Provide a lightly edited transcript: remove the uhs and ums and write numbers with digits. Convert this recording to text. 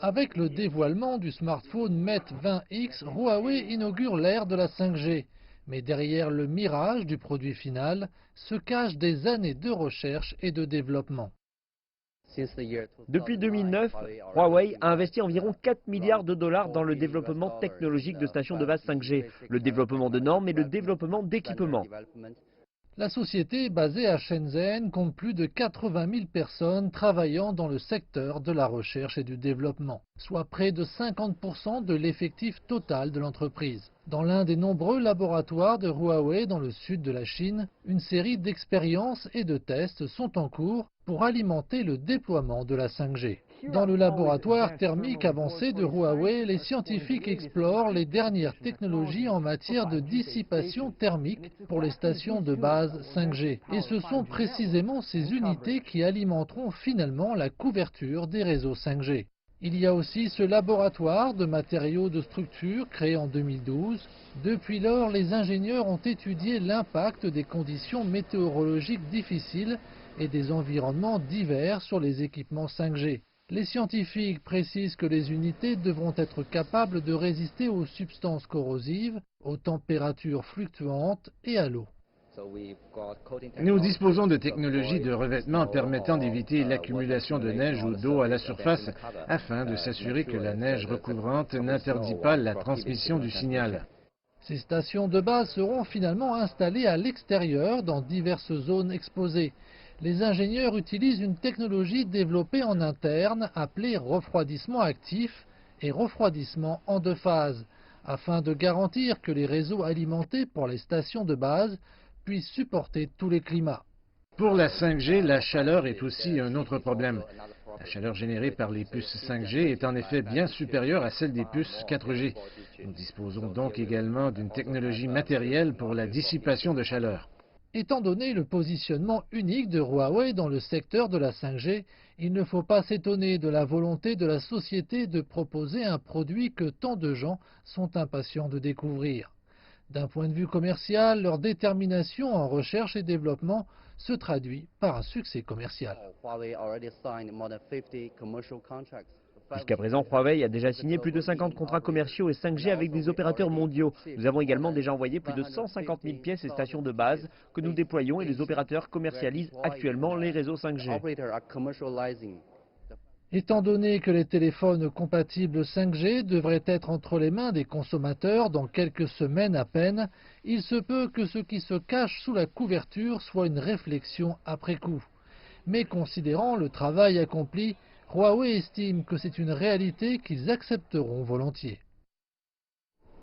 Avec le dévoilement du smartphone Mate 20X, Huawei inaugure l'ère de la 5G. Mais derrière le mirage du produit final se cachent des années de recherche et de développement. Depuis 2009, Huawei a investi environ 4 milliards de dollars dans le développement technologique de stations de base 5G, le développement de normes et le développement d'équipements. La société, basée à Shenzhen, compte plus de 80 000 personnes travaillant dans le secteur de la recherche et du développement, soit près de 50% de l'effectif total de l'entreprise. Dans l'un des nombreux laboratoires de Huawei dans le sud de la Chine, une série d'expériences et de tests sont en cours pour alimenter le déploiement de la 5G. Dans le laboratoire thermique avancé de Huawei, les scientifiques explorent les dernières technologies en matière de dissipation thermique pour les stations de base 5G. Et ce sont précisément ces unités qui alimenteront finalement la couverture des réseaux 5G. Il y a aussi ce laboratoire de matériaux de structure créé en 2012. Depuis lors, les ingénieurs ont étudié l'impact des conditions météorologiques difficiles et des environnements divers sur les équipements 5G. Les scientifiques précisent que les unités devront être capables de résister aux substances corrosives, aux températures fluctuantes et à l'eau. Nous disposons de technologies de revêtement permettant d'éviter l'accumulation de neige ou d'eau à la surface afin de s'assurer que la neige recouvrante n'interdit pas la transmission du signal. Ces stations de base seront finalement installées à l'extérieur dans diverses zones exposées. Les ingénieurs utilisent une technologie développée en interne appelée refroidissement actif et refroidissement en deux phases, afin de garantir que les réseaux alimentés pour les stations de base puissent supporter tous les climats. Pour la 5G, la chaleur est aussi un autre problème. La chaleur générée par les puces 5G est en effet bien supérieure à celle des puces 4G. Nous disposons donc également d'une technologie matérielle pour la dissipation de chaleur. Étant donné le positionnement unique de Huawei dans le secteur de la 5G, il ne faut pas s'étonner de la volonté de la société de proposer un produit que tant de gens sont impatients de découvrir. D'un point de vue commercial, leur détermination en recherche et développement se traduit par un succès commercial. Jusqu'à présent, Huawei a déjà signé plus de 50 contrats commerciaux et 5G avec des opérateurs mondiaux. Nous avons également déjà envoyé plus de 150 000 pièces et stations de base que nous déployons et les opérateurs commercialisent actuellement les réseaux 5G. Étant donné que les téléphones compatibles 5G devraient être entre les mains des consommateurs dans quelques semaines à peine, il se peut que ce qui se cache sous la couverture soit une réflexion après coup. Mais considérant le travail accompli, Huawei estime que c'est une réalité qu'ils accepteront volontiers.